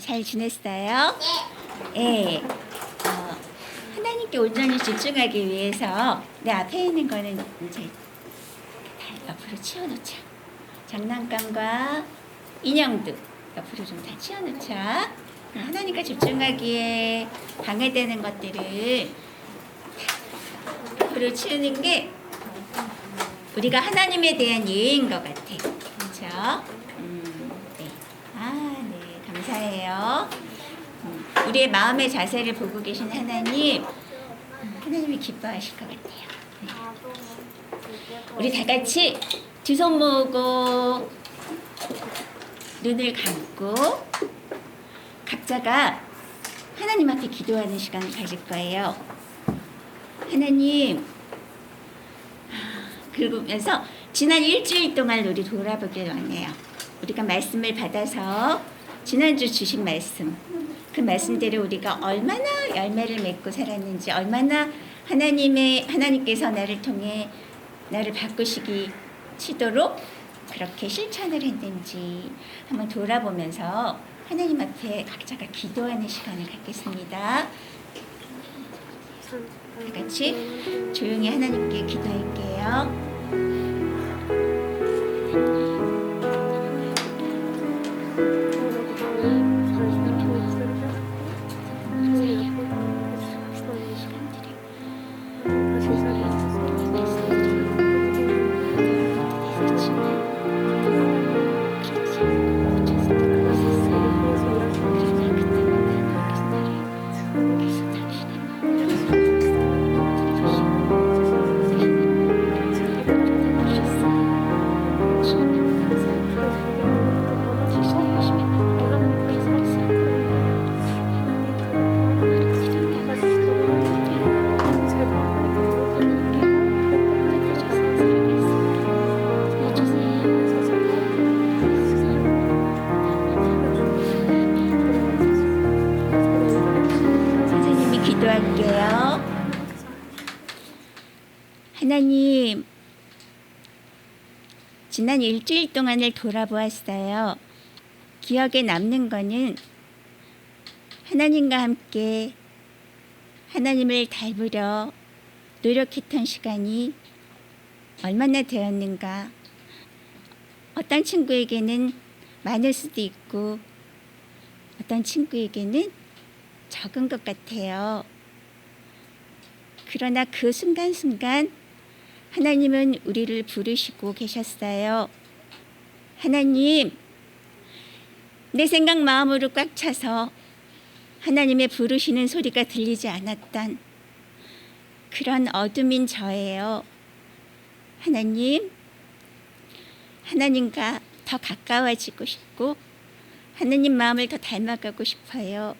잘 지냈어요? 네. 하나님께 온전히 집중하기 위해서 내 앞에 있는 거는 이제 다 옆으로 치워놓자. 장난감과 인형도 옆으로 좀 다 치워놓자. 하나님께 집중하기에 방해되는 것들을 옆으로 치우는 게 우리가 하나님에 대한 예인 것 같아. 그렇죠? 네. 네. 감사해요. 우리의 마음의 자세를 보고 계신 하나님이 기뻐하실 것 같아요. 네. 우리 다 같이 두 손 모으고 눈을 감고 각자가 하나님 앞에 기도하는 시간을 가질 거예요. 하나님, 그러면서 지난 일주일 동안 우리 돌아보길 원해요. 우리가 말씀을 받아서 지난주 주신 말씀, 그 말씀대로 우리가 얼마나 열매를 맺고 살았는지, 얼마나 하나님께서 나를 통해 나를 바꾸시기 치도록 그렇게 실천을 했는지 한번 돌아보면서 하나님 앞에 각자가 기도하는 시간을 갖겠습니다. 다 같이 조용히 하나님께 기도할게요. 기도할게요. 하나님, 지난 일주일 동안을 돌아보았어요. 기억에 남는 거는 하나님과 함께 하나님을 닮으려 노력했던 시간이 얼마나 되었는가. 어떤 친구에게는 많을 수도 있고 어떤 친구에게는 적은 것 같아요. 그러나 그 순간순간 하나님은 우리를 부르시고 계셨어요. 하나님, 내 생각 마음으로 꽉 차서 하나님의 부르시는 소리가 들리지 않았던 그런 어둠인 저예요. 하나님, 하나님과 더 가까워지고 싶고 하나님 마음을 더 닮아가고 싶어요.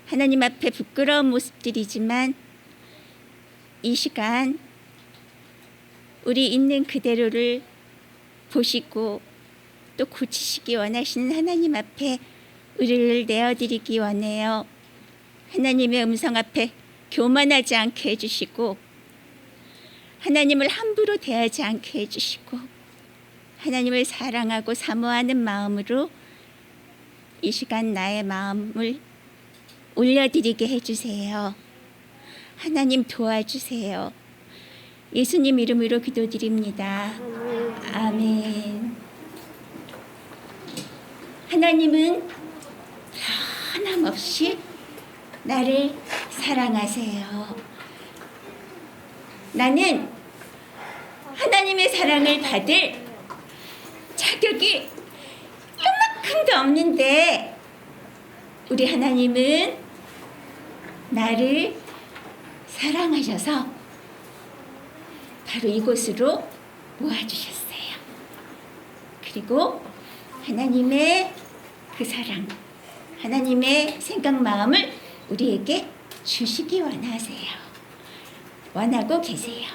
하나님 앞에 부끄러운 모습들이지만 이 시간 우리 있는 그대로를 보시고 또 고치시기 원하시는 하나님 앞에 우리를 내어드리기 원해요. 하나님의 음성 앞에 교만하지 않게 해주시고 하나님을 함부로 대하지 않게 해주시고 하나님을 사랑하고 사모하는 마음으로 이 시간 나의 마음을 올려드리게 해주세요. 하나님 도와주세요. 예수님 이름으로 기도드립니다. 아멘. 하나님은 변함없이 나를 사랑하세요. 나는 하나님의 사랑을 받을 자격이 요만큼도 없는데 우리 하나님은 나를 사랑하셔서 바로 이곳으로 모아주셨어요. 그리고 하나님의 그 사랑, 하나님의 생각 마음을 우리에게 주시기 원하고 계세요.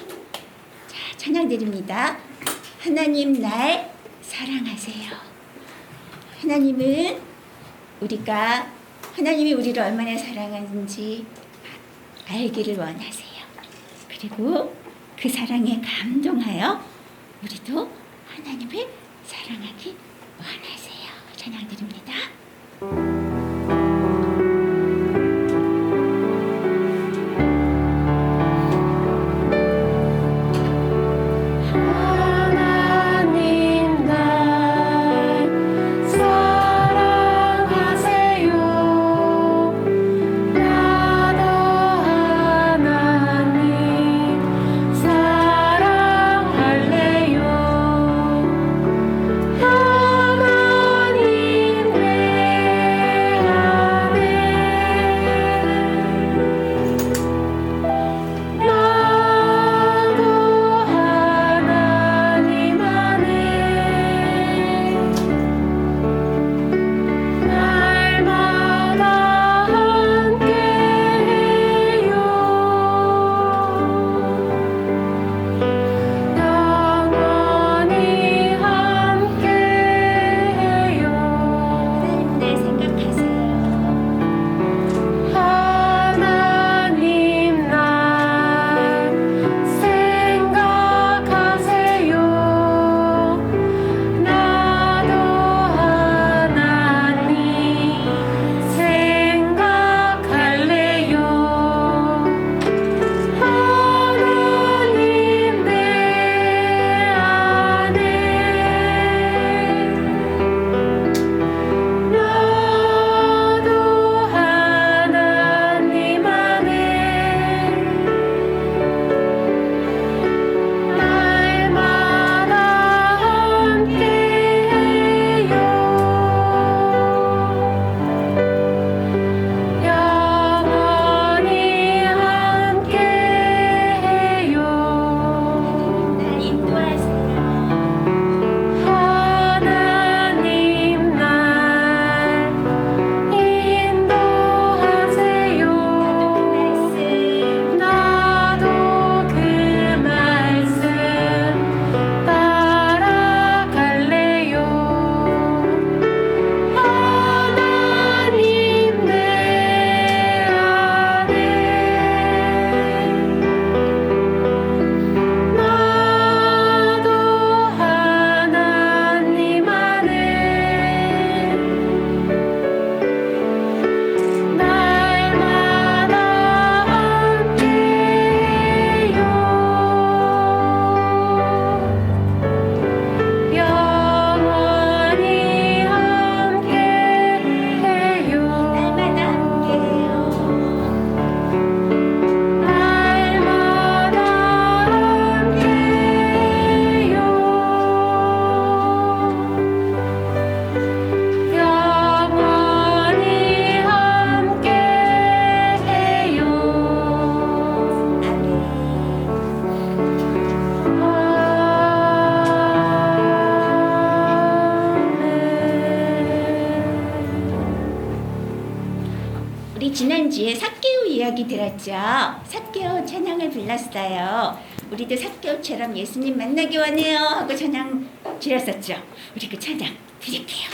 자, 찬양 드립니다. 하나님 날 사랑하세요. 하나님은 하나님이 우리를 얼마나 사랑하는지 알기를 원하세요. 그리고 그 사랑에 감동하여 우리도 하나님을 사랑하기 원하세요. 찬양 드립니다. 하나님 날 사랑하세요. 나도 하나님 사랑할래요. 하나님 내 안에 나도 하나님 안에 날마다 함께해요. 영원히 함께해요. 하나님 날 생각하세요. 하나님 날 생각하세요. 나도 하나님 생각할래요. 하나님 내 안에 나도 하나님 안에 날마다 함께해요. 영원히 함께해요. 날 인도하세요. 하나님 날 인도하세요. 나도 그 말씀 따라갈래요. 하나님 내 안에 나도 하나님 안에 날마다 함께해요. 영원히 함께해요. 날마다 함께해요. 날마다 함께해요. 영원히 함께해요. 우리 지난주에 삭개오 이야기 들었죠? 삭개오 찬양을 불렀어요. 우리도 삭개오처럼 예수님 만나기 원해요 하고 찬양 드렸었죠. 우리 그 찬양 드릴게요.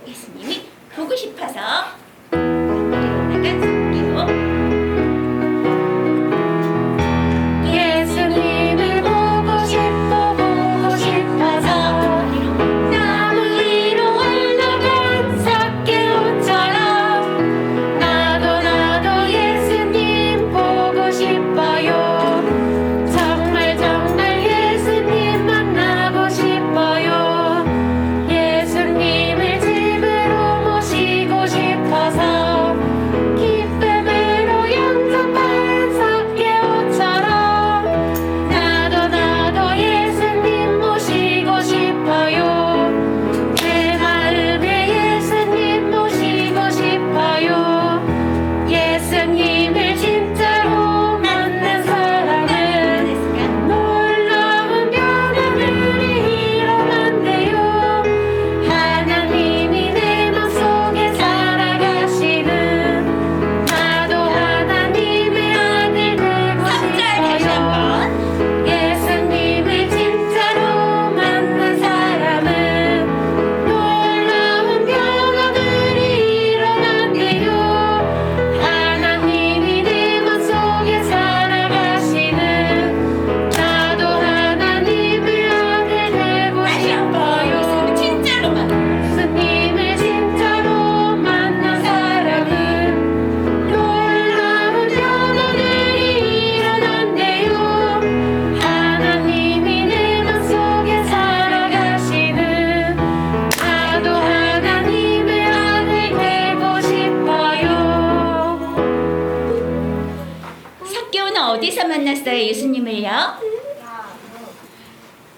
예수님이 보고 싶어서 우리 올라간 삭개오. 예수님을 보고 싶어서 나무 위로 올라간 삭개오처럼 나도 예수님 보고 싶어요. 정말 예수님 만나고 싶어요. 예수님을 집으로 모시고 싶어요.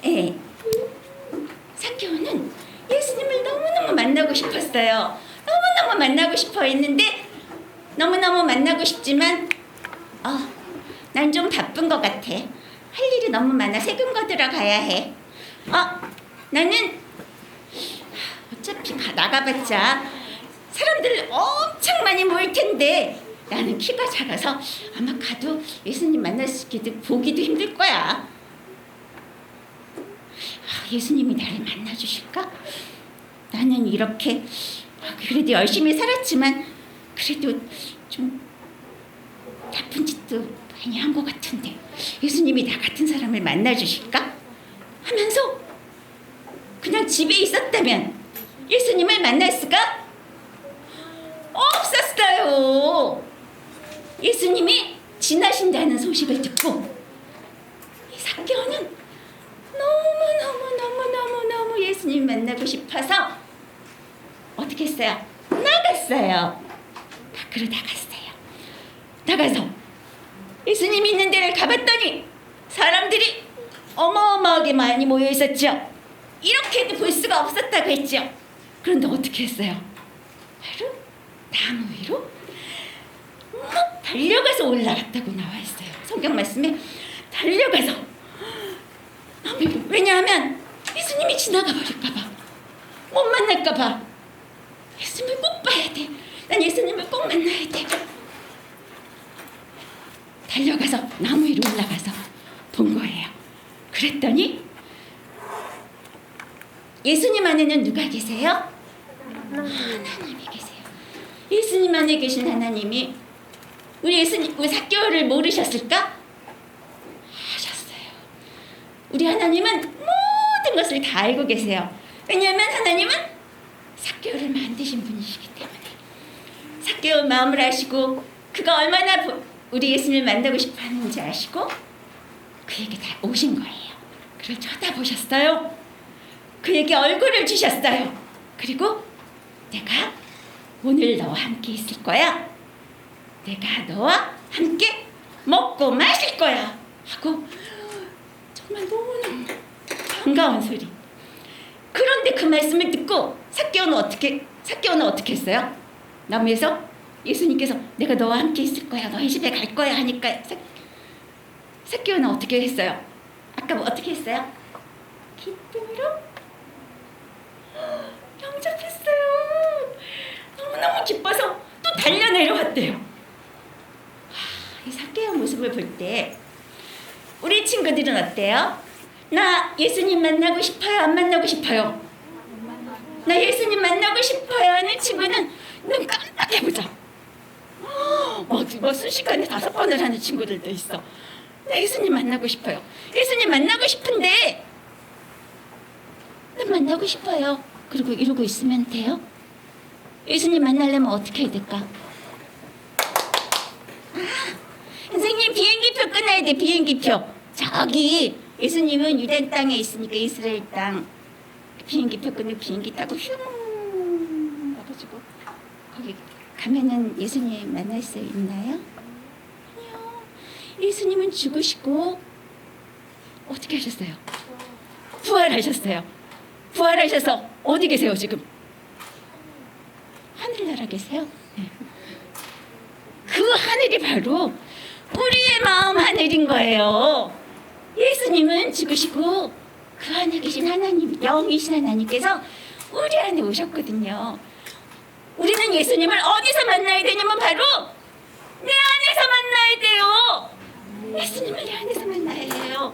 예. 삭개오는 예수님을 너무너무 만나고 싶었어요. 너무너무 만나고 싶어 했는데 너무너무 만나고 싶지만 난 좀 바쁜 것 같아. 할 일이 너무 많아. 세금 거들어 가야 해. 나는 어차피 나가봤자 사람들 엄청 많이 모일 텐데 나는 키가 작아서 아마 가도 예수님 만나기도 보기도 힘들 거야. 예수님이 나를 만나주실까? 나는 이렇게 그래도 열심히 살았지만 그래도 좀 나쁜 짓도 많이 한 것 같은데 예수님이 나 같은 사람을 만나주실까? 하면서 그냥 집에 있었다면 예수님을 만날 수가 없었어요. 예수님이 지나신다는 소식을 듣고 이 삭개오는 너무 예수님 만나고 싶어서 어떻게 했어요? 나갔어요. 밖으로 나갔어요. 나가서 예수님이 있는 데를 가봤더니 사람들이 어마어마하게 많이 모여 있었죠. 이렇게도 볼 수가 없었다고 했죠. 그런데 어떻게 했어요? 바로 나무 위로 막 달려가서 올라갔다고 나와 있어요. 성경 말씀에 달려가서 나무 위로. 왜냐하면 예수님이 지나가 버릴까봐, 못 만날까봐. 예수님을 꼭 봐야 돼. 난 예수님을 꼭 만나야 돼. 달려가서 나무 위로 올라가서 본 거예요. 그랬더니 예수님 안에는 누가 계세요? 하나님이 계세요. 예수님 안에 계신 하나님이 우리 삭개오를 모르셨을까? 아셨어요. 우리 하나님은 모든 것을 다 알고 계세요. 왜냐하면 하나님은 삭개오를 만드신 분이시기 때문에 삭개오 마음을 아시고 그가 얼마나 우리 예수님을 만나고 싶어 하는지 아시고 그에게 다 오신 거예요. 그를 쳐다보셨어요. 그에게 얼굴을 주셨어요. 그리고 내가 오늘 너와 함께 있을 거야. 내가 너와 함께 먹고 마실 거야. 하고 정말 너무너무 반가운 소리. 그런데 그 말씀을 듣고 삭개오는 어떻게 했어요? 나무에서 예수님께서 내가 너와 함께 있을 거야. 너희 집에 갈 거야 하니까 삭개오는 어떻게 했어요? 아까 어떻게 했어요? 기쁨으로 영접했어요. 너무너무 기뻐서 또 달려 내려왔대요. 이 삭개오 모습을 볼 때 우리 친구들은 어때요? 나 예수님 만나고 싶어요? 안 만나고 싶어요? 나 예수님 만나고 싶어요 하는 친구는 눈 깜빡해 보자. 순식간에 5번을 하는 친구들도 있어. 나 예수님 만나고 싶어요. 예수님 만나고 싶은데 난 만나고 싶어요. 그리고 이러고 있으면 돼요? 예수님 만나려면 어떻게 해야 될까? 선생님 비행기표 끊어야 돼. 비행기표. 저기 예수님은 유대 땅에 있으니까 이스라엘 땅 비행기표 끊고 비행기 타고 슝 와가지고 거기 가면은 예수님 만날 수 있나요? 아니요. 예수님은 죽으시고 어떻게 하셨어요? 부활하셨어요. 부활하셔서 어디 계세요 지금? 하늘나라 계세요? 네. 그 하늘이 바로 우리의 마음 하늘인 거예요. 예수님은 죽으시고 그 안에 계신 하나님, 영이신 하나님께서 우리 안에 오셨거든요. 우리는 예수님을 어디서 만나야 되냐면 바로 내 안에서 만나야 돼요. 예수님을 내 안에서 만나야 해요.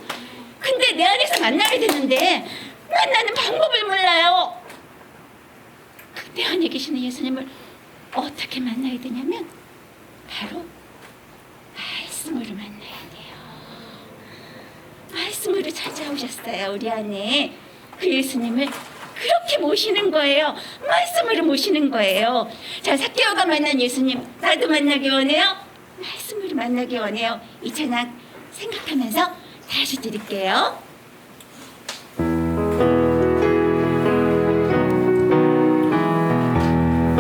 근데 내 안에서 만나야 되는데 만나는 방법을 몰라요. 내 안에 계시는 예수님을 어떻게 만나야 되냐면 바로 말씀으로 만나야 돼요. 말씀으로 찾아오셨어요. 우리 안에 그 예수님을 그렇게 모시는 거예요. 말씀으로 모시는 거예요. 자, 삭개오가 만난 예수님 나도 만나기 원해요. 말씀으로 만나기 원해요. 이 찬양 생각하면서 다시 드릴게요.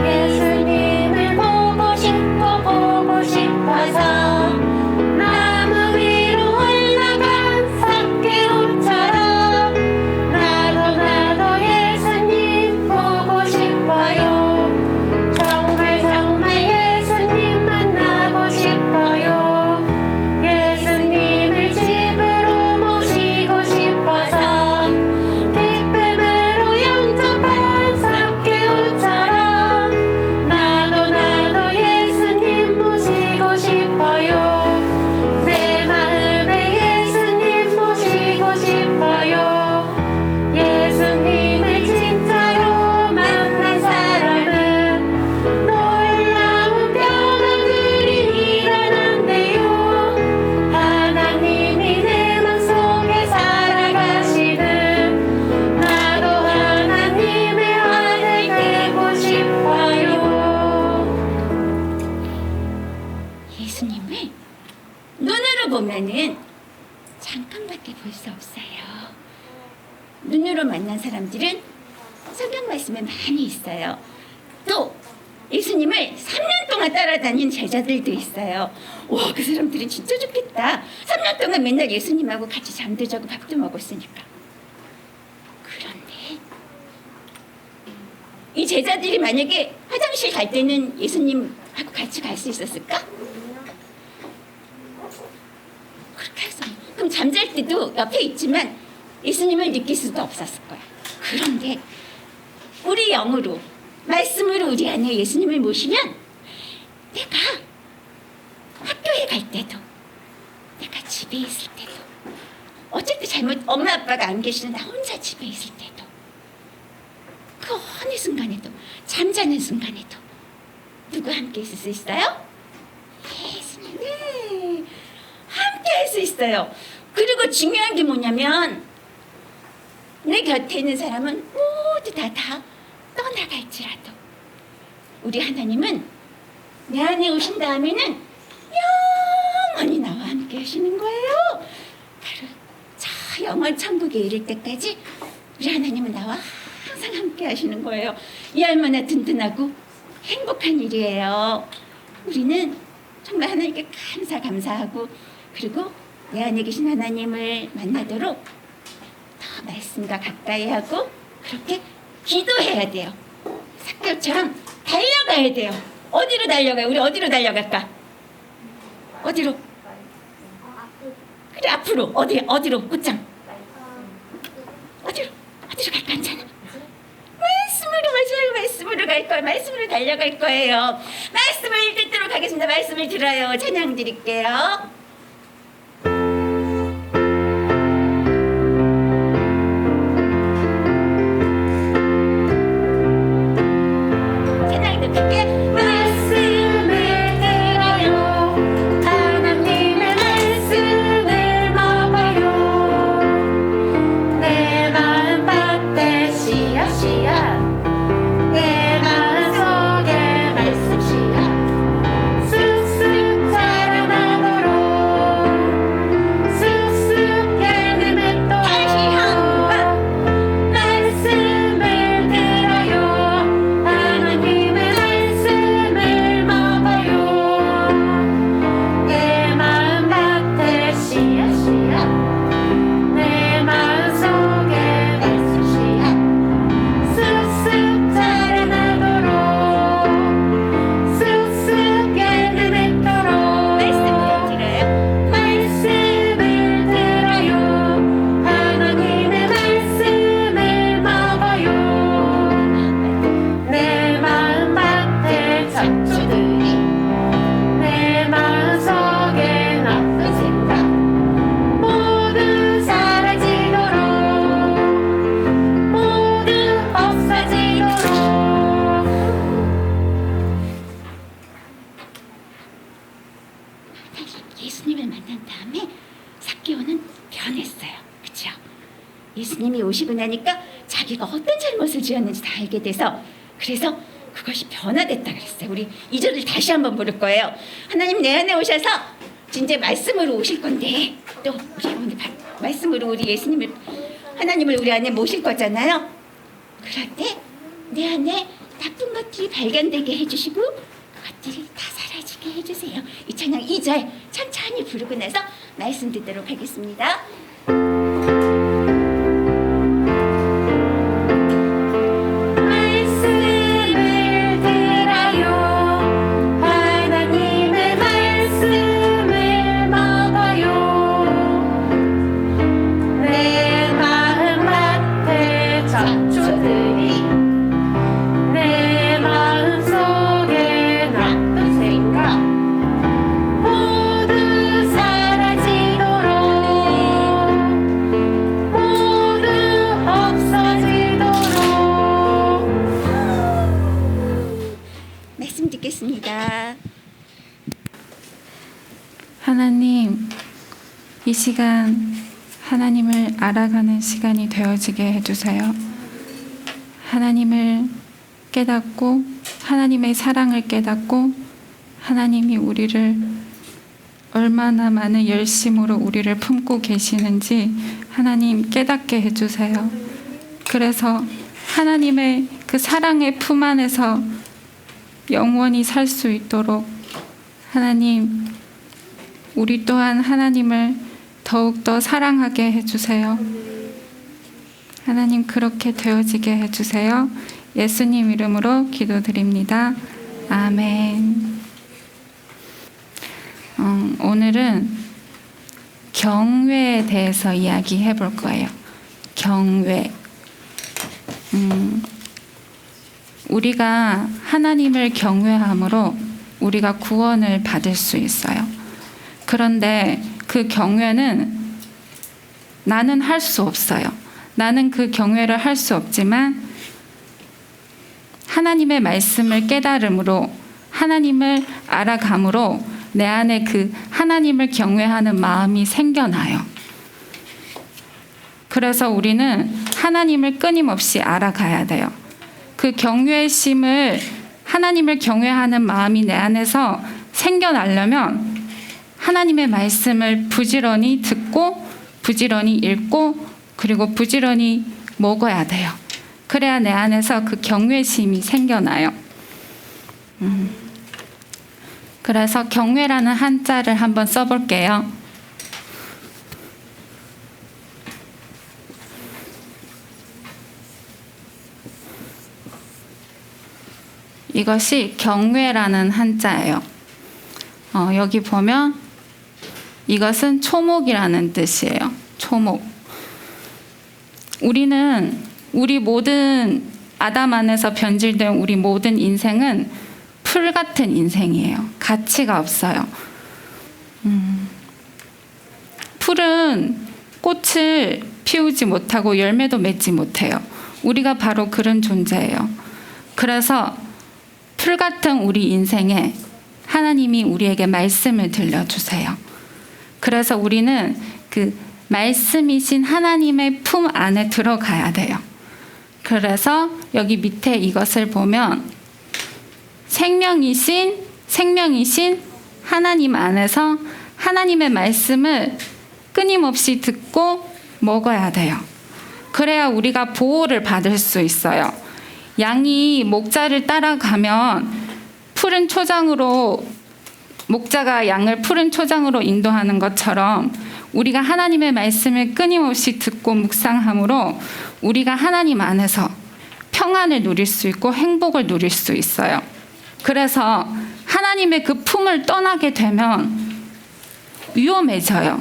예수님을 보고 싶어서 나무 위로 올라간 삭개오처럼 눈으로 만난 사람들은 성경 말씀에 많이 있어요. 또 예수님을 3년 동안 따라다닌 제자들도 있어요. 와, 그 사람들은 진짜 좋겠다. 3년 동안 맨날 예수님하고 같이 잠도 자고 밥도 먹었으니까. 그런데 이 제자들이 만약에 화장실 갈 때는 예수님하고 같이 갈 수 있었을까? 그렇게 해서 그럼 잠잘 때도 옆에 있지만 예수님을 느낄 수도 없었을 거야. 그런데 우리 영으로 말씀으로 우리 안에 예수님을 모시면 내가 학교에 갈 때도 내가 집에 있을 때도 어쩔 때 잘못 엄마 아빠가 안 계시는 나 혼자 집에 있을 때도 그 어느 순간에도 잠자는 순간에도 누구와 함께 있을 수 있어요? 예수님. 네. 함께 할 수 있어요. 그리고 중요한 게 뭐냐면 내 곁에 있는 사람은 모두 다 떠나갈지라도 우리 하나님은 내 안에 오신 다음에는 영원히 나와 함께 하시는 거예요. 바로 저 영원 천국에 이를 때까지 우리 하나님은 나와 항상 함께 하시는 거예요. 이 얼마나 든든하고 행복한 일이에요. 우리는 정말 하나님께 감사하고 그리고 내 안에 계신 하나님을 만나도록 더 말씀과 가까이 하고 그렇게 기도해야 돼요. 삭개오처럼 달려가야 돼요. 어디로 달려가요? 우리 어디로 달려갈까? 어디로? 그래, 앞으로. 어디로? 꽃장. 어디로 갈까? 괜찮아. 말씀으로 갈 거예요. 말씀으로 달려갈 거예요. 말씀을 듣도록 하겠습니다. 말씀을 들어요. 찬양 드릴게요. 예수님을 만난 다음에 삭개오는 변했어요. 그렇죠? 예수님이 오시고 나니까 자기가 어떤 잘못을 지었는지 다 알게 돼서 그래서 그것이 변화됐다 그랬어요. 우리 2절을 다시 한번 부를 거예요. 하나님 내 안에 오셔서 이제 말씀으로 오실 건데 또 우리 오늘 말씀으로 우리 예수님을 하나님을 우리 안에 모실 거잖아요. 그럴 때 내 안에 나쁜 것들이 발견되게 해주시고 그것들이 다 사라지게 해주세요. 이 찬양 2절 천천히 부르고 나서 말씀 듣도록 하겠습니다. 듣겠습니다. 하나님, 이 시간 하나님을 알아가는 시간이 되어지게 해주세요. 하나님을 깨닫고 하나님의 사랑을 깨닫고 하나님이 우리를 얼마나 많은 열심으로 우리를 품고 계시는지 하나님 깨닫게 해주세요. 그래서 하나님의 그 사랑의 품 안에서 영원히 살 수 있도록 하나님, 우리 또한 하나님을 더욱더 사랑하게 해주세요. 하나님, 그렇게 되어지게 해주세요. 예수님 이름으로 기도드립니다. 아멘. 오늘은 경외에 대해서 이야기해 볼 거예요. 경외. 우리가 하나님을 경외함으로 우리가 구원을 받을 수 있어요. 그런데 그 경외는 나는 할 수 없어요. 나는 그 경외를 할 수 없지만 하나님의 말씀을 깨달음으로, 하나님을 알아감으로 내 안에 그 하나님을 경외하는 마음이 생겨나요. 그래서 우리는 하나님을 끊임없이 알아가야 돼요. 그 경외의 심을, 하나님을 경외하는 마음이 내 안에서 생겨나려면 하나님의 말씀을 부지런히 듣고 부지런히 읽고 그리고 부지런히 먹어야 돼요. 그래야 내 안에서 그 경외심이 생겨나요. 그래서 경외라는 한자를 한번 써볼게요. 이것이 경외라는 한자예요. 여기 보면 이것은 초목이라는 뜻이에요. 초목. 우리 모든 아담 안에서 변질된 우리 모든 인생은 풀 같은 인생이에요. 가치가 없어요. 풀은 꽃을 피우지 못하고 열매도 맺지 못해요. 우리가 바로 그런 존재예요. 그래서 풀 같은 우리 인생에 하나님이 우리에게 말씀을 들려주세요. 그래서 우리는 그 말씀이신 하나님의 품 안에 들어가야 돼요. 그래서 여기 밑에 이것을 보면 생명이신 하나님 안에서 하나님의 말씀을 끊임없이 듣고 먹어야 돼요. 그래야 우리가 보호를 받을 수 있어요. 양이 목자를 따라가면 푸른 초장으로, 목자가 양을 푸른 초장으로 인도하는 것처럼 우리가 하나님의 말씀을 끊임없이 듣고 묵상함으로 우리가 하나님 안에서 평안을 누릴 수 있고 행복을 누릴 수 있어요. 그래서 하나님의 그 품을 떠나게 되면 위험해져요.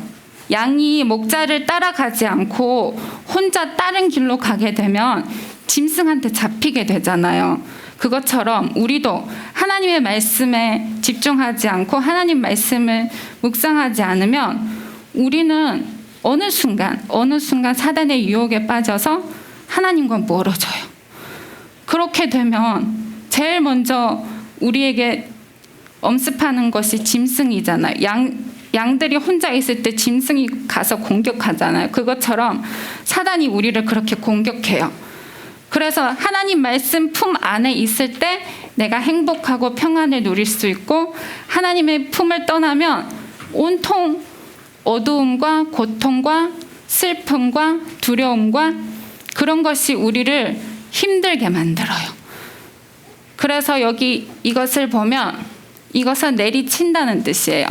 양이 목자를 따라가지 않고 혼자 다른 길로 가게 되면 짐승한테 잡히게 되잖아요. 그것처럼 우리도 하나님의 말씀에 집중하지 않고 하나님 말씀을 묵상하지 않으면 우리는 어느 순간 사단의 유혹에 빠져서 하나님과 멀어져요. 그렇게 되면 제일 먼저 우리에게 엄습하는 것이 짐승이잖아요. 양들이 혼자 있을 때 짐승이 가서 공격하잖아요. 그것처럼 사단이 우리를 그렇게 공격해요. 그래서 하나님 말씀 품 안에 있을 때 내가 행복하고 평안을 누릴 수 있고, 하나님의 품을 떠나면 온통 어두움과 고통과 슬픔과 두려움과 그런 것이 우리를 힘들게 만들어요. 그래서 여기 이것을 보면 이것은 내리친다는 뜻이에요.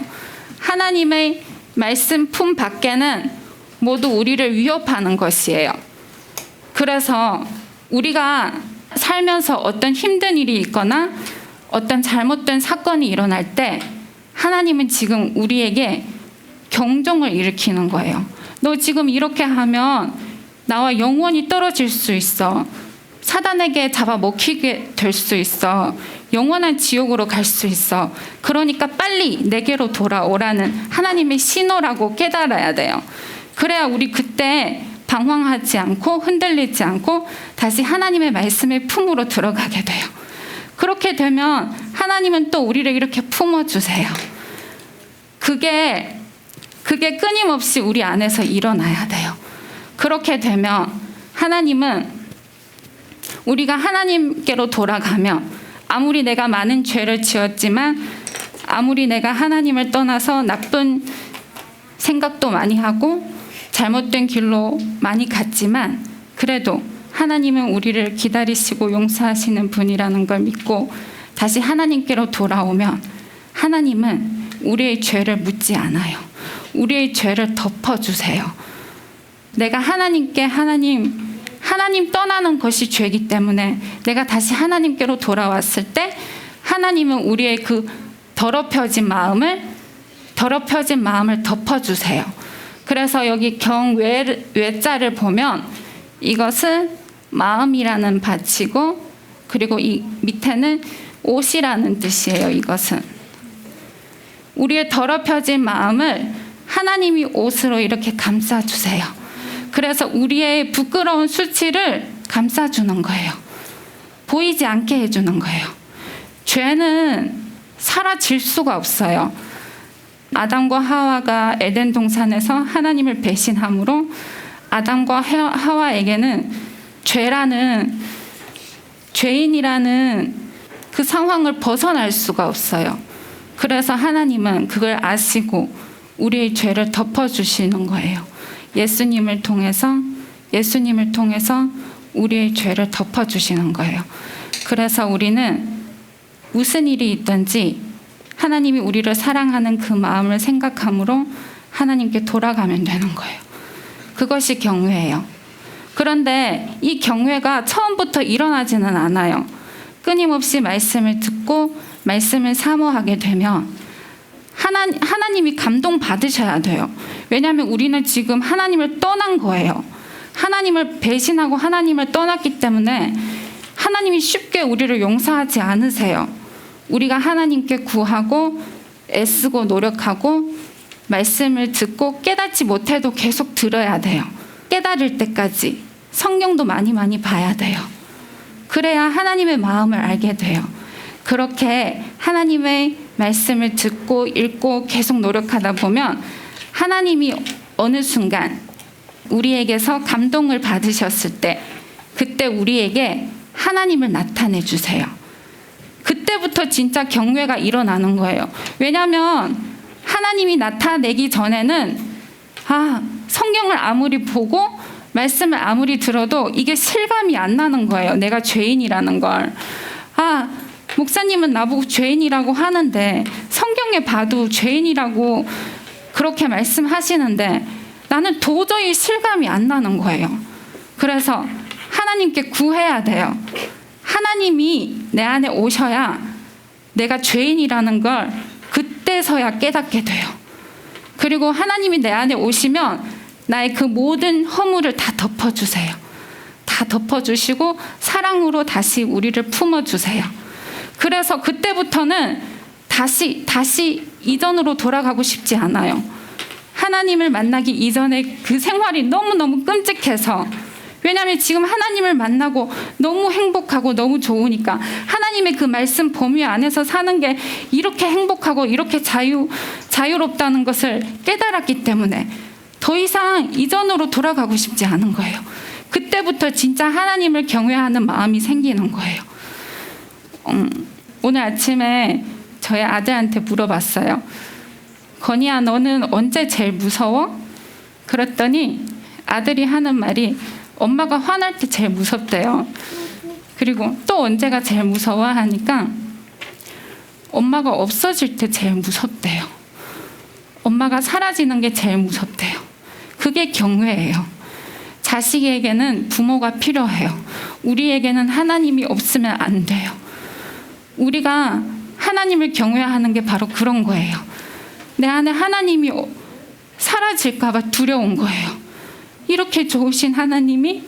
하나님의 말씀 품 밖에는 모두 우리를 위협하는 것이에요. 그래서 우리가 살면서 어떤 힘든 일이 있거나 어떤 잘못된 사건이 일어날 때 하나님은 지금 우리에게 경종을 일으키는 거예요. 너 지금 이렇게 하면 나와 영원히 떨어질 수 있어. 사단에게 잡아먹히게 될 수 있어. 영원한 지옥으로 갈 수 있어. 그러니까 빨리 내게로 돌아오라는 하나님의 신호라고 깨달아야 돼요. 그래야 우리 그때 방황하지 않고 흔들리지 않고 다시 하나님의 말씀의 품으로 들어가게 돼요. 그렇게 되면 하나님은 또 우리를 이렇게 품어주세요. 그게 끊임없이 우리 안에서 일어나야 돼요. 그렇게 되면 하나님은 우리가 하나님께로 돌아가면 아무리 내가 많은 죄를 지었지만, 아무리 내가 하나님을 떠나서 나쁜 생각도 많이 하고 잘못된 길로 많이 갔지만, 그래도 하나님은 우리를 기다리시고 용서하시는 분이라는 걸 믿고 다시 하나님께로 돌아오면 하나님은 우리의 죄를 묻지 않아요. 우리의 죄를 덮어주세요. 내가 하나님께 하나님 떠나는 것이 죄이기 때문에 내가 다시 하나님께로 돌아왔을 때 하나님은 우리의 그 더럽혀진 마음을 덮어주세요. 그래서 여기 경외자를 보면 이것은 마음이라는 밭이고 그리고 이 밑에는 옷이라는 뜻이에요. 이것은 우리의 더럽혀진 마음을 하나님이 옷으로 이렇게 감싸주세요. 그래서 우리의 부끄러운 수치를 감싸주는 거예요. 보이지 않게 해주는 거예요. 죄는 사라질 수가 없어요. 아담과 하와가 에덴 동산에서 하나님을 배신함으로 아담과 하와에게는 죄인이라는 그 상황을 벗어날 수가 없어요. 그래서 하나님은 그걸 아시고 우리의 죄를 덮어주시는 거예요. 예수님을 통해서 우리의 죄를 덮어주시는 거예요. 그래서 우리는 무슨 일이 있든지 하나님이 우리를 사랑하는 그 마음을 생각함으로 하나님께 돌아가면 되는 거예요. 그것이 경외예요. 그런데 이 경외가 처음부터 일어나지는 않아요. 끊임없이 말씀을 듣고 말씀을 사모하게 되면 하나님이 감동 받으셔야 돼요. 왜냐하면 우리는 지금 하나님을 떠난 거예요. 하나님을 배신하고 하나님을 떠났기 때문에 하나님이 쉽게 우리를 용서하지 않으세요. 우리가 하나님께 구하고 애쓰고 노력하고 말씀을 듣고 깨닫지 못해도 계속 들어야 돼요. 깨달을 때까지 성경도 많이 봐야 돼요. 그래야 하나님의 마음을 알게 돼요. 그렇게 하나님의 말씀을 듣고 읽고 계속 노력하다 보면 하나님이 어느 순간 우리에게서 감동을 받으셨을 때 그때 우리에게 하나님을 나타내 주세요. 그때부터 진짜 경외가 일어나는 거예요. 왜냐하면 하나님이 나타내기 전에는 성경을 아무리 보고 말씀을 아무리 들어도 이게 실감이 안 나는 거예요. 내가 죄인이라는 걸. 목사님은 나보고 죄인이라고 하는데 성경에 봐도 죄인이라고 그렇게 말씀하시는데 나는 도저히 실감이 안 나는 거예요. 그래서 하나님께 구해야 돼요. 하나님이 내 안에 오셔야 내가 죄인이라는 걸 그때서야 깨닫게 돼요. 그리고 하나님이 내 안에 오시면 나의 그 모든 허물을 다 덮어주세요. 다 덮어주시고 사랑으로 다시 우리를 품어주세요. 그래서 그때부터는 다시 이전으로 돌아가고 싶지 않아요. 하나님을 만나기 이전에 그 생활이 너무너무 끔찍해서 왜냐하면 지금 하나님을 만나고 너무 행복하고 너무 좋으니까 하나님의 그 말씀 범위 안에서 사는 게 이렇게 행복하고 이렇게 자유롭다는 것을 깨달았기 때문에 더 이상 이전으로 돌아가고 싶지 않은 거예요. 그때부터 진짜 하나님을 경외하는 마음이 생기는 거예요. 오늘 아침에 저희 아들한테 물어봤어요. 건이야, 너는 언제 제일 무서워? 그랬더니 아들이 하는 말이 엄마가 화날 때 제일 무섭대요. 그리고 또 언제가 제일 무서워 하니까 엄마가 없어질 때 제일 무섭대요. 엄마가 사라지는 게 제일 무섭대요. 그게 경외예요. 자식에게는 부모가 필요해요. 우리에게는 하나님이 없으면 안 돼요. 우리가 하나님을 경외하는 게 바로 그런 거예요. 내 안에 하나님이 사라질까 봐 두려운 거예요. 이렇게 좋으신 하나님이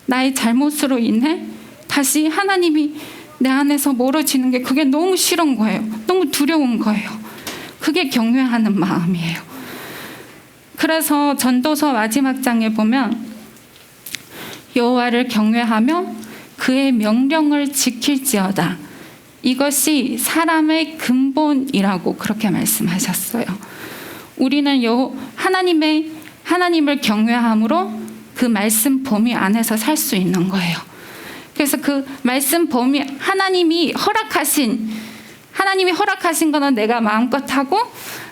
나의 잘못으로 인해 다시 하나님이 내 안에서 멀어지는 게 그게 너무 싫은 거예요. 너무 두려운 거예요. 그게 경외하는 마음이에요. 그래서 전도서 마지막 장에 보면 여호와를 경외하며 그의 명령을 지킬지어다. 이것이 사람의 근본이라고 그렇게 말씀하셨어요. 우리는 하나님을 경외함으로 그 말씀 범위 안에서 살 수 있는 거예요. 그래서 그 말씀 범위 하나님이 허락하신 거는 내가 마음껏 하고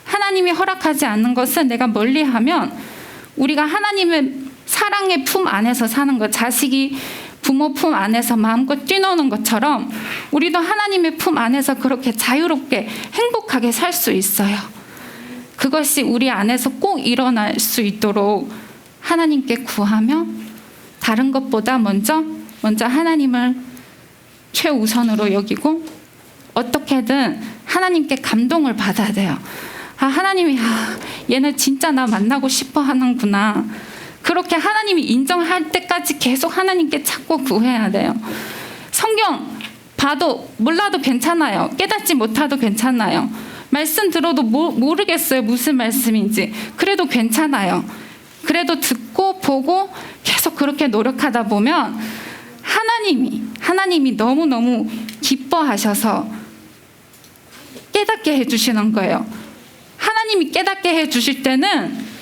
하나님이 허락하지 않는 것은 내가 멀리하면 우리가 하나님의 사랑의 품 안에서 사는 거. 자식이 부모 품 안에서 마음껏 뛰노는 것처럼 우리도 하나님의 품 안에서 그렇게 자유롭게 행복하게 살 수 있어요. 그것이 우리 안에서 꼭 일어날 수 있도록 하나님께 구하며 다른 것보다 먼저 하나님을 최우선으로 여기고 어떻게든 하나님께 감동을 받아야 돼요. 하나님이 얘는 진짜 나 만나고 싶어 하는구나. 그렇게 하나님이 인정할 때까지 계속 하나님께 찾고 구해야 돼요. 성경 봐도 몰라도 괜찮아요. 깨닫지 못해도 괜찮아요. 말씀 들어도 모르겠어요. 무슨 말씀인지. 그래도 괜찮아요. 그래도 듣고 보고 계속 그렇게 노력하다 보면 하나님이 너무너무 기뻐하셔서 깨닫게 해주시는 거예요. 하나님이 깨닫게 해주실 때는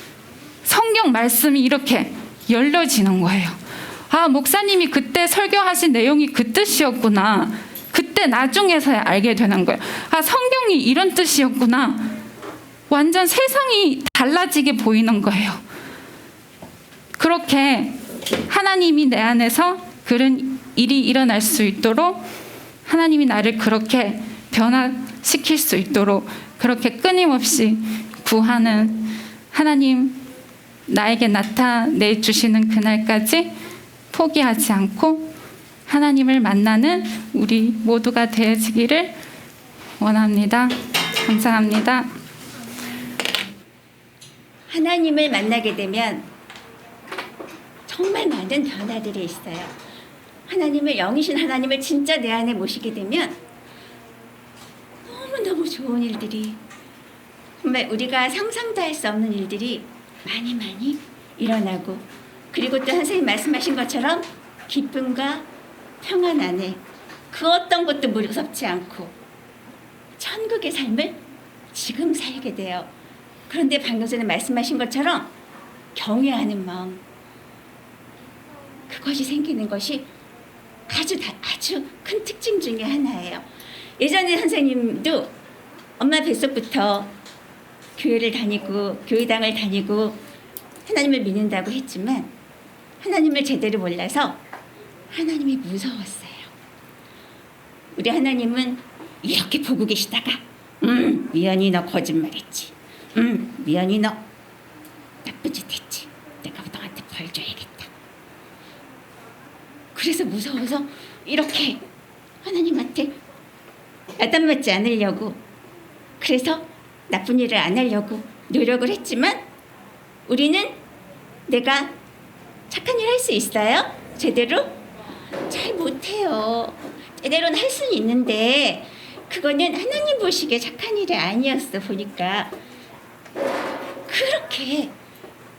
성경 말씀이 이렇게 열려지는 거예요. 목사님이 그때 설교하신 내용이 그 뜻이었구나. 그때 나중에서야 알게 되는 거예요. 성경이 이런 뜻이었구나. 완전 세상이 달라지게 보이는 거예요. 그렇게 하나님이 내 안에서 그런 일이 일어날 수 있도록 하나님이 나를 그렇게 변화시킬 수 있도록 그렇게 끊임없이 구하는 하나님 나에게 나타내 주시는 그날까지 포기하지 않고 하나님을 만나는 우리 모두가 되어지기를 원합니다. 감사합니다. 하나님을 만나게 되면 정말 많은 변화들이 있어요. 하나님을 영이신 하나님을 진짜 내 안에 모시게 되면 너무너무 좋은 일들이 정말 우리가 상상도 할 수 없는 일들이 많이 일어나고 그리고 또 선생님 말씀하신 것처럼 기쁨과 평안 안에 그 어떤 것도 무섭지 않고 천국의 삶을 지금 살게 돼요. 그런데 방금 전에 말씀하신 것처럼 경외하는 마음 그것이 생기는 것이 아주 큰 특징 중에 하나예요. 예전에 선생님도 엄마 뱃속부터 교회를 다니고 교회당을 다니고 하나님을 믿는다고 했지만 하나님을 제대로 몰라서 하나님이 무서웠어요. 우리 하나님은 이렇게 보고 계시다가 미연이 너 거짓말했지. 미연이 너 나쁜 짓 했지. 내가 너한테 벌 줘야겠다. 그래서 무서워서 이렇게 하나님한테 야단맞지 않으려고 그래서 나쁜 일을 안 하려고 노력을 했지만 우리는 내가 착한 일 할 수 있어요? 제대로? 잘 못해요. 제대로는 할 수는 있는데 그거는 하나님 보시기에 착한 일이 아니었어 보니까 그렇게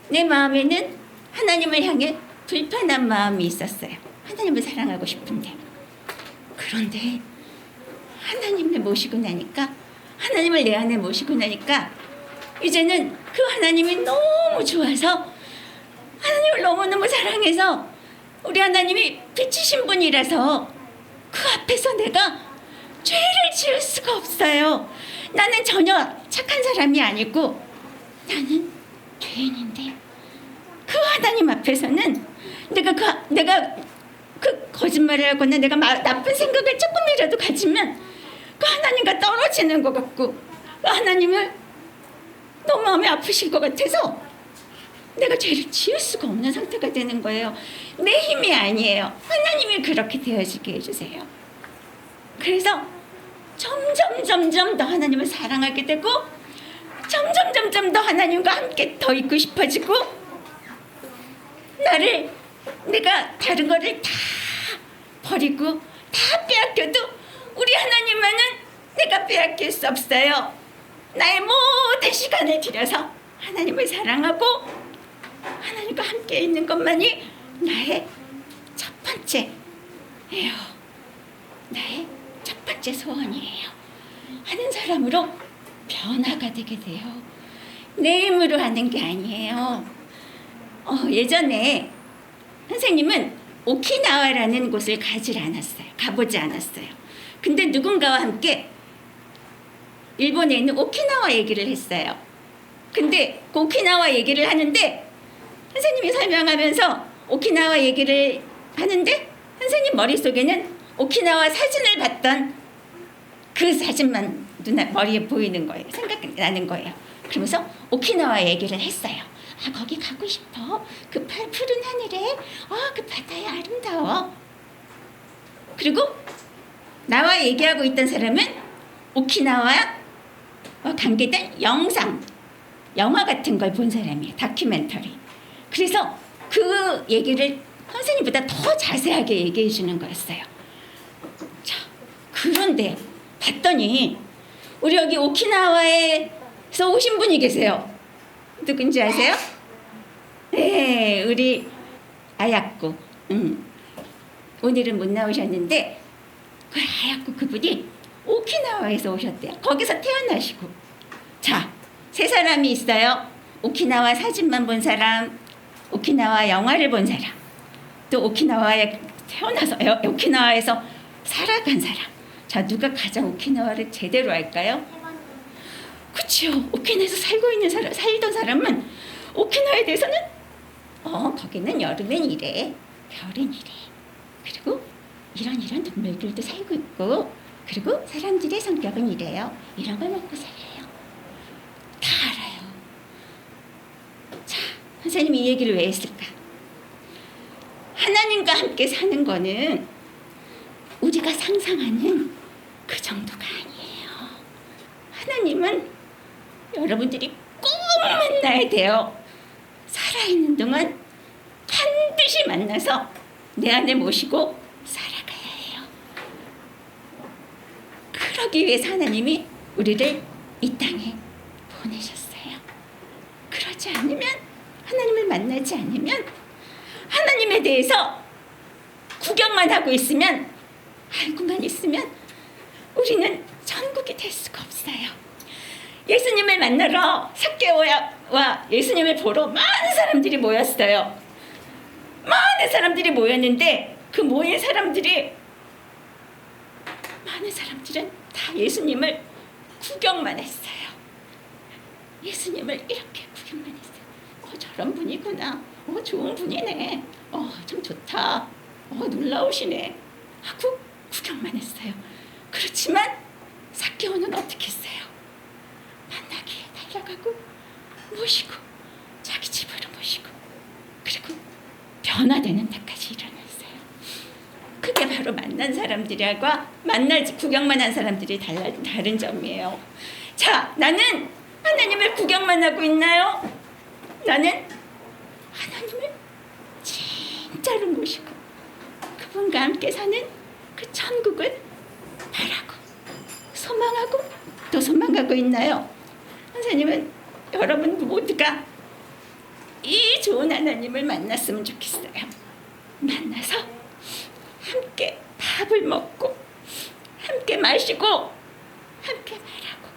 내 마음에는 하나님을 향해 불편한 마음이 있었어요. 하나님을 사랑하고 싶은데 그런데 하나님을 모시고 나니까 하나님을 내 안에 모시고 나니까 이제는 그 하나님이 너무 좋아서 하나님을 너무너무 사랑해서 우리 하나님이 빛이신 분이라서 그 앞에서 내가 죄를 지을 수가 없어요. 나는 전혀 착한 사람이 아니고 나는 죄인인데 그 하나님 앞에서는 내가 그 거짓말을 하거나 내가 나쁜 생각을 조금이라도 가지면 그 하나님과 떨어지는 것 같고 그 하나님을 너무 마음이 아프실 것 같아서 내가 죄를 지을 수가 없는 상태가 되는 거예요. 내 힘이 아니에요. 하나님이 그렇게 되어지게 해주세요. 그래서 점점 더 하나님을 사랑하게 되고 점점 더 하나님과 함께 더 있고 싶어지고 내가 다른 거를 다 버리고 다 빼앗겨도 우리 하나님만은 내가 빼앗길 수 없어요. 나의 모든 시간을 들여서 하나님을 사랑하고 하나님과 함께 있는 것만이 나의 첫 번째예요. 나의 첫 번째 소원이에요. 하는 사람으로 변화가 되게 돼요. 내 힘으로 하는 게 아니에요. 예전에 선생님은 오키나와라는 곳을 가보지 않았어요. 근데 누군가와 함께 일본에 있는 오키나와 얘기를 했어요. 근데 그 오키나와 얘기를 하는데 선생님이 설명하면서 오키나와 얘기를 하는데 선생님 머릿속에는 오키나와 사진을 봤던 그 사진만 머리에 보이는 거예요. 생각나는 거예요. 그러면서 오키나와 얘기를 했어요. 아, 거기 가고 싶어. 그 푸른 하늘에, 그 바다에 아름다워. 그리고 나와 얘기하고 있던 사람은 오키나와와 관계된 영화 같은 걸 본 사람이에요. 다큐멘터리. 그래서 그 얘기를 선생님보다 더 자세하게 얘기해 주는 거였어요. 자, 그런데 봤더니 우리 여기 오키나와에서 오신 분이 계세요. 누군지 아세요? 네, 우리 아야코. 오늘은 못 나오셨는데 그 아야코 그분이 오키나와에서 오셨대요. 거기서 태어나시고. 자, 세 사람이 있어요. 오키나와 사진만 본 사람, 오키나와 영화를 본 사람, 또 오키나와에 태어나서 오키나와에서 살아간 사람. 자, 누가 가장 오키나와를 제대로 알까요? 그렇죠. 오키나와에서 살던 사람은 오키나와에 대해서는 거기는 여름엔 이래, 겨울엔 이래. 그리고 이런 동물들도 살고 있고, 그리고 사람들의 성격은 이래요. 이런 걸 먹고 살아요. 다 알아요. 자, 선생님이 이 얘기를 왜 했을까? 하나님과 함께 사는 거는 우리가 상상하는 그 정도가 아니에요. 하나님은 여러분들이 꼭 만나야 돼요. 살아있는 동안 반드시 만나서 내 안에 모시고 살아가야 해요. 그러기 위해서 하나님이 우리를 이 땅에 보내셨어요. 그러지 않으면, 하나님을 만나지 않으면, 하나님에 대해서 구경만 하고 있으면, 알고만 있으면 우리는 천국이 될 수가 없어요. 예수님을 만나러 삭개오와 예수님을 보러 많은 사람들이 모였어요. 많은 사람들이 모였는데 그 모인 사람들이, 많은 사람들은 다 예수님을 구경만 했어요. 예수님을 이렇게 구경만 했어요. 저런 분이구나. 좋은 분이네. 참 좋다. 놀라우시네. 하고 구경만 했어요. 그렇지만 삭개오는 어떻게 했어요? 만나기에 달려가고 모시고 자기 집으로 모시고, 그리고 변화되는 데까지 일어났어요. 그게 바로 만난 사람들과 구경만 한 사람들이 다른 점이에요. 자, 나는 하나님을 구경만 하고 있나요? 나는 하나님을 진짜로 모시고 그분과 함께 사는 그 천국을 바라고 소망하고 또 소망하고 있나요? 선생님은 여러분 모두가 이 좋은 하나님을 만났으면 좋겠어요. 만나서 함께 밥을 먹고 함께 마시고 함께 말하고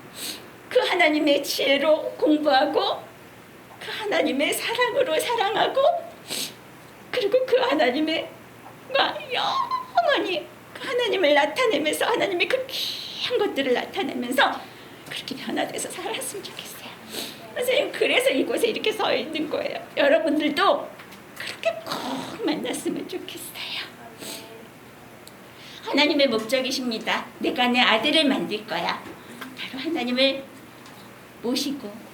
그 하나님의 지혜로 공부하고 그 하나님의 사랑으로 사랑하고, 그리고 그 하나님과 영원히 그 하나님을 나타내면서, 하나님의 그 귀한 것들을 나타내면서 그렇게 변화돼서 살았으면 좋겠어요. 선생님, 그래서 이곳에 이렇게 서 있는 거예요. 여러분들도 그렇게 꼭 만났으면 좋겠어요. 하나님의 목적이십니다. 내가 내 아들을 만들 거야. 바로 하나님을 모시고,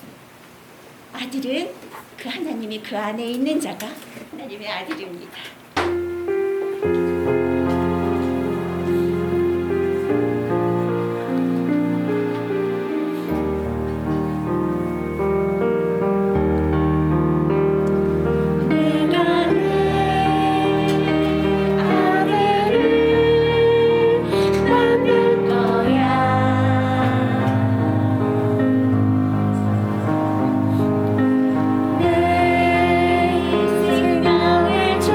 아들은 그 하나님이 그 안에 있는 자가 하나님의 아들입니다. 생명을 주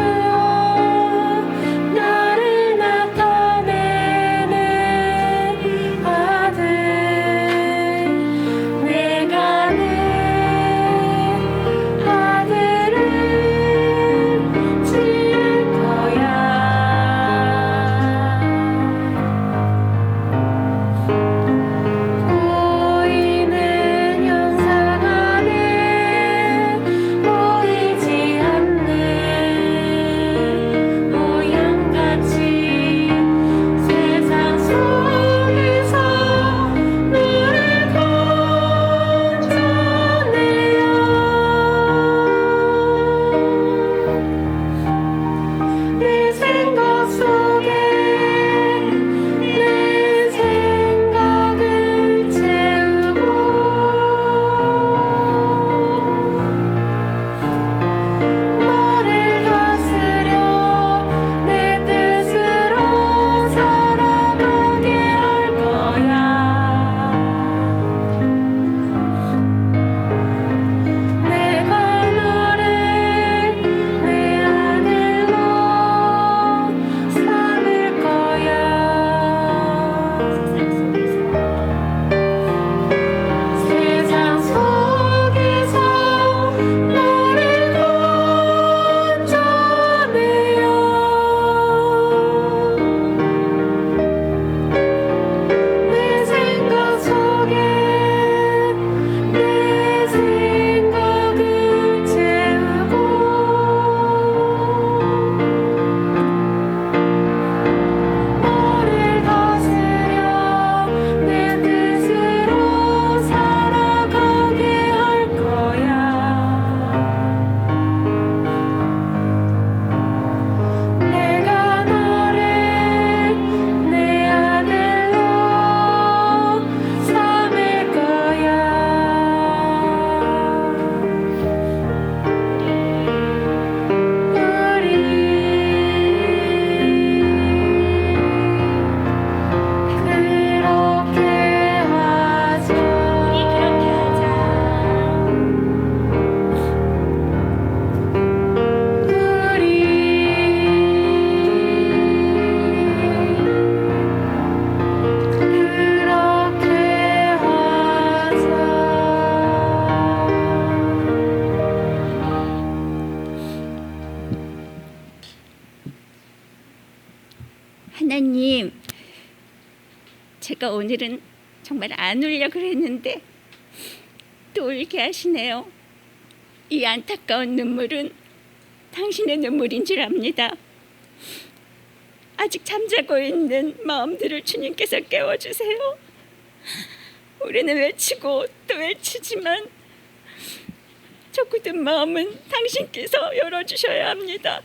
하나님, 제가 오늘은 정말 안 울려 그랬는데 또 울게 하시네요. 이 안타까운 눈물은 당신의 눈물인 줄 압니다. 아직 잠자고 있는 마음들을 주님께서 깨워주세요. 우리는 외치고 또 외치지만 저 굳은 마음은 당신께서 열어주셔야 합니다.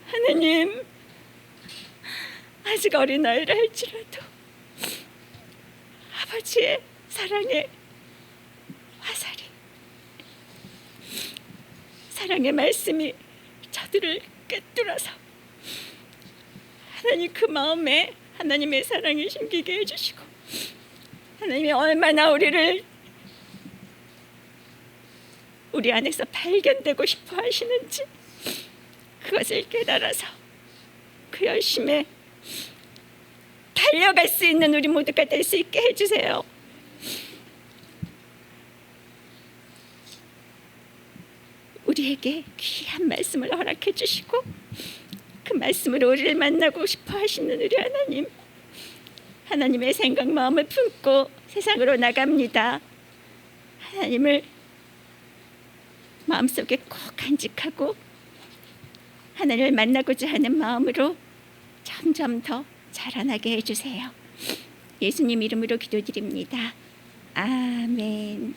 하나님, 아직 어린아이라 할지라도 아버지의 사랑의 화살이, 사랑의 말씀이 저들을 꿰뚫어서 하나님 그 마음에 하나님의 사랑이 심기게 해주시고 하나님이 얼마나 우리를 우리 안에서 발견되고 싶어 하시는지 그것을 깨달아서 그 열심에 달려갈 수 있는 우리 모두가 될 수 있게 해주세요. 우리에게 귀한 말씀을 허락해 주시고 그 말씀으로 우리를 만나고 싶어 하시는 우리 하나님, 하나님의 생각 마음을 품고 세상으로 나갑니다. 하나님을 마음속에 꼭 간직하고 하나님을 만나고자 하는 마음으로 점점 더 자라나게 해주세요. 예수님 이름으로 기도드립니다. 아멘.